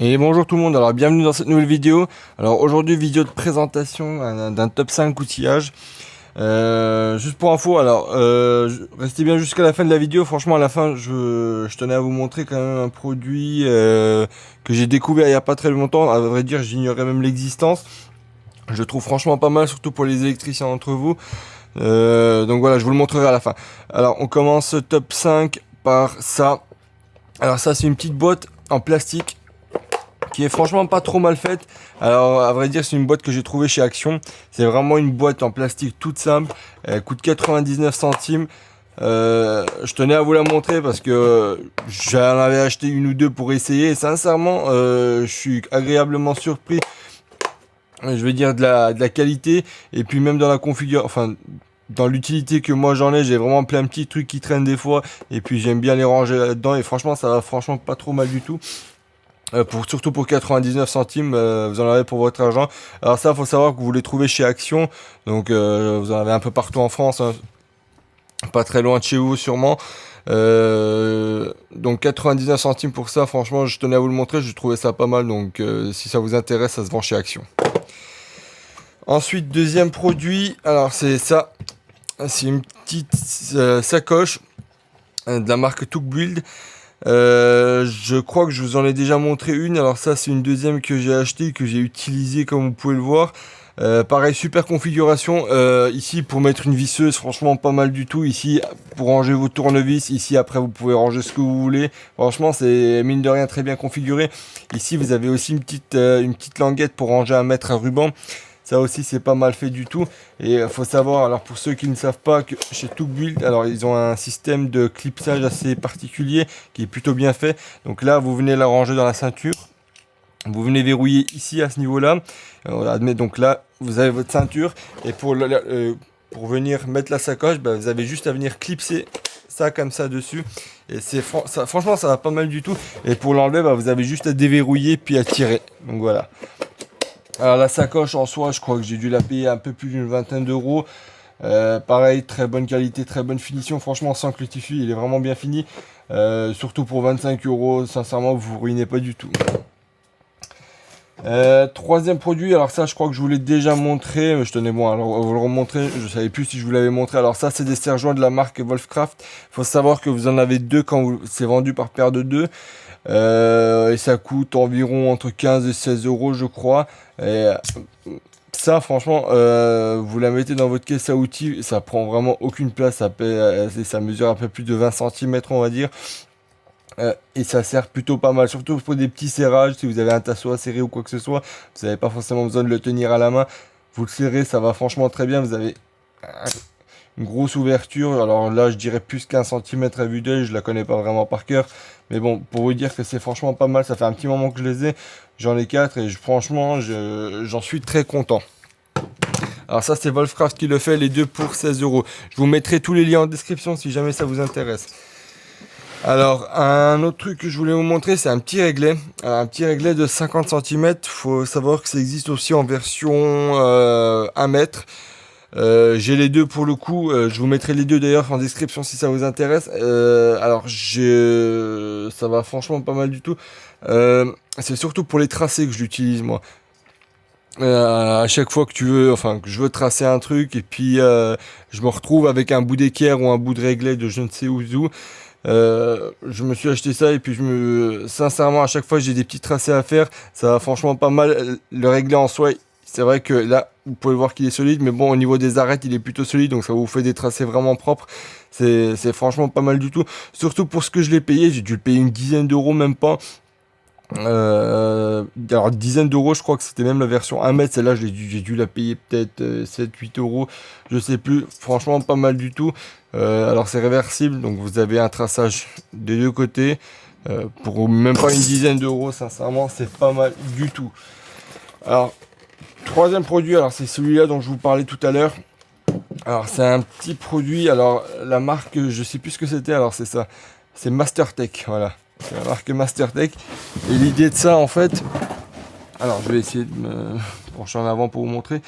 Et bonjour tout le monde, alors bienvenue dans cette nouvelle vidéo. Alors aujourd'hui vidéo de présentation d'un top 5 outillage. Juste pour info, restez bien jusqu'à la fin de la vidéo. Franchement à la fin je tenais à vous montrer quand même un produit que j'ai découvert il n'y a pas très longtemps. À vrai dire j'ignorais même l'existence. Je le trouve franchement pas mal, surtout pour les électriciens d'entre vous. Donc voilà, je vous le montrerai à la fin. Alors on commence ce top 5 par ça. Alors ça c'est une petite boîte en plastique qui est franchement pas trop mal faite. Alors à vrai dire c'est une boîte que j'ai trouvée chez Action. C'est vraiment une boîte en plastique toute simple. Elle coûte 99 centimes. Je tenais à vous la montrer parce que j'en avais acheté une ou deux pour essayer. Et sincèrement, je suis agréablement surpris. Je veux dire de la qualité et puis même dans la configuration, enfin dans l'utilité que moi j'en ai, j'ai vraiment plein de petits trucs qui traînent des fois et puis j'aime bien les ranger là-dedans et franchement ça va franchement pas trop mal du tout. Surtout pour 99 centimes, vous en avez pour votre argent. Alors ça, faut savoir que vous les trouvez chez Action, donc vous en avez un peu partout en France, hein, pas très loin de chez vous sûrement. Donc 99 centimes pour ça, franchement, je tenais à vous le montrer, je trouvais ça pas mal, donc si ça vous intéresse, ça se vend chez Action. Ensuite, deuxième produit, alors c'est ça, c'est une petite sacoche de la marque Took Build. Je crois que je vous en ai déjà montré une. Alors ça c'est une deuxième que j'ai acheté, que j'ai utilisée comme vous pouvez le voir. Pareil, super configuration. Ici pour mettre une visseuse, franchement pas mal du tout. Ici pour ranger vos tournevis. Ici après vous pouvez ranger ce que vous voulez. Franchement c'est mine de rien très bien configuré. Ici vous avez aussi une petite languette pour ranger un mètre à ruban. Ça aussi c'est pas mal fait du tout. Et faut savoir, alors pour ceux qui ne savent pas, que chez Tookbuild, alors ils ont un système de clipsage assez particulier qui est plutôt bien fait. Donc là vous venez la ranger dans la ceinture. Vous venez verrouiller ici à ce niveau-là. Donc là vous avez votre ceinture. Et pour venir mettre la sacoche, bah, vous avez juste à venir clipser ça comme ça dessus. Et franchement ça va pas mal du tout. Et pour l'enlever, bah, vous avez juste à déverrouiller puis à tirer. Donc voilà. Alors la sacoche en soi, je crois que j'ai dû la payer un peu plus d'une vingtaine d'euros. Pareil, très bonne qualité, très bonne finition. Franchement, on sent que le tissu il est vraiment bien fini. Surtout pour 25 euros, sincèrement, vous vous ruinez pas du tout. Troisième produit, alors ça je crois que je vous l'ai déjà montré, mais je tenais bon alors à vous le remontrer, je savais plus si je vous l'avais montré. Alors ça c'est des serre-joints de la marque Wolfcraft. Faut savoir que vous en avez deux quand c'est vendu par paire de deux. Et ça coûte environ entre 15 et 16 euros je crois. Et ça franchement vous la mettez dans votre caisse à outils, ça prend vraiment aucune place, ça mesure un peu plus de 20 centimètres on va dire. Et ça sert plutôt pas mal, surtout pour des petits serrages, si vous avez un tasseau à serrer ou quoi que ce soit, vous n'avez pas forcément besoin de le tenir à la main, vous le serrez, ça va franchement très bien, vous avez une grosse ouverture, alors là je dirais plus qu'un centimètre à vue d'œil, je la connais pas vraiment par cœur, mais bon, pour vous dire que c'est franchement pas mal, ça fait un petit moment que je les ai, j'en ai 4 et franchement j'en suis très content. Alors ça c'est Wolfcraft qui le fait, les deux pour 16 euros. Je vous mettrai tous les liens en description si jamais ça vous intéresse. Alors, un autre truc que je voulais vous montrer, c'est un petit réglet. Un petit réglet de 50 centimètres. Faut savoir que ça existe aussi en version 1 mètre. J'ai les deux pour le coup. Je vous mettrai les deux d'ailleurs en description si ça vous intéresse. Ça va franchement pas mal du tout. C'est surtout pour les tracés que je l'utilise moi. À chaque fois que que je veux tracer un truc et puis je me retrouve avec un bout d'équerre ou un bout de réglet de je ne sais où. Je me suis acheté ça et puis sincèrement à chaque fois j'ai des petits tracés à faire, ça va franchement pas mal. Le réglet en soi, c'est vrai que là vous pouvez voir qu'il est solide, mais bon au niveau des arêtes il est plutôt solide, donc ça vous fait des tracés vraiment propres. C'est franchement pas mal du tout, surtout pour ce que je l'ai payé, j'ai dû le payer une dizaine d'euros même pas. Alors dizaine d'euros, je crois que c'était même la version 1 mètre, celle-là j'ai dû la payer peut-être 7-8 euros, je sais plus, franchement pas mal du tout. Alors c'est réversible, donc vous avez un traçage des deux côtés, pour même pas une dizaine d'euros, sincèrement c'est pas mal du tout. Alors troisième produit, alors c'est celui-là dont je vous parlais tout à l'heure. Alors c'est un petit produit, alors la marque, je sais plus ce que c'était, alors c'est ça, c'est Mastertech, voilà. C'est la marque Mastertech. Et l'idée de ça, en fait, alors je vais essayer de me pencher en avant pour vous montrer.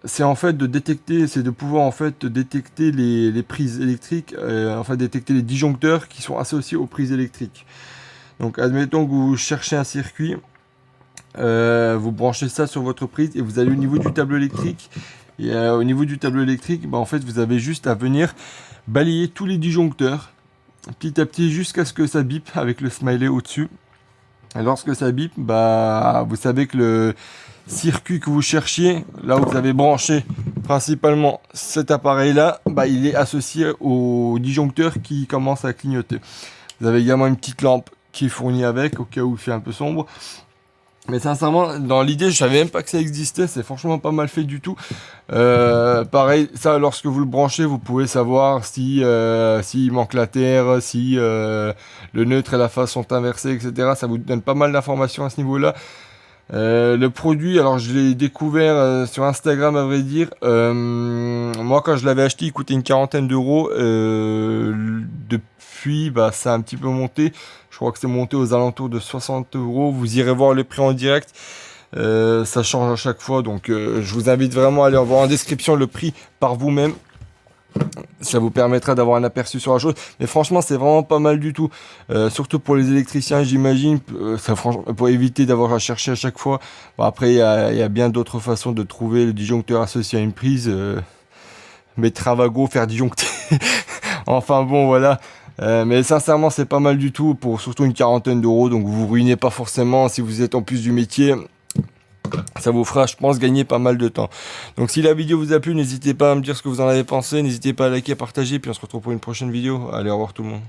C'est en fait de détecter, c'est de pouvoir en fait détecter les prises électriques, en fait détecter les disjoncteurs qui sont associés aux prises électriques. Donc admettons que vous cherchez un circuit, vous branchez ça sur votre prise et vous allez au niveau du tableau électrique. Et au niveau du tableau électrique, bah, en fait vous avez juste à venir balayer tous les disjoncteurs petit à petit jusqu'à ce que ça bip avec le smiley au-dessus. Et lorsque ça bip, bah, vous savez que le circuit que vous cherchiez, là où vous avez branché principalement cet appareil-là, bah, il est associé au disjoncteur qui commence à clignoter. Vous avez également une petite lampe qui est fournie avec, au cas où il fait un peu sombre. Mais sincèrement, dans l'idée, je savais même pas que ça existait. C'est franchement pas mal fait du tout. Pareil, ça, lorsque vous le branchez, vous pouvez savoir si s'il manque la terre, si le neutre et la phase sont inversés, etc. Ça vous donne pas mal d'informations à ce niveau-là. Le produit, alors je l'ai découvert sur Instagram, à vrai dire. Moi, quand je l'avais acheté, il coûtait une quarantaine d'euros. Depuis, bah, ça a un petit peu monté. Je crois que c'est monté aux alentours de 60 euros. Vous irez voir les prix en direct. Ça change à chaque fois. Donc, je vous invite vraiment à aller voir en description le prix par vous-même. Ça vous permettra d'avoir un aperçu sur la chose. Mais franchement, c'est vraiment pas mal du tout. Surtout pour les électriciens, j'imagine. Ça, franchement, pour éviter d'avoir à chercher à chaque fois. Bon, après, il y a bien d'autres façons de trouver le disjoncteur associé à une prise. Mettre Travago, faire disjoncter. Enfin bon, voilà. Mais sincèrement, c'est pas mal du tout pour surtout une quarantaine d'euros. Donc vous vous ruinez pas forcément si vous êtes en plus du métier. Ça vous fera, je pense, gagner pas mal de temps. Donc si la vidéo vous a plu, n'hésitez pas à me dire ce que vous en avez pensé. N'hésitez pas à liker, à partager. Puis on se retrouve pour une prochaine vidéo. Allez, au revoir tout le monde.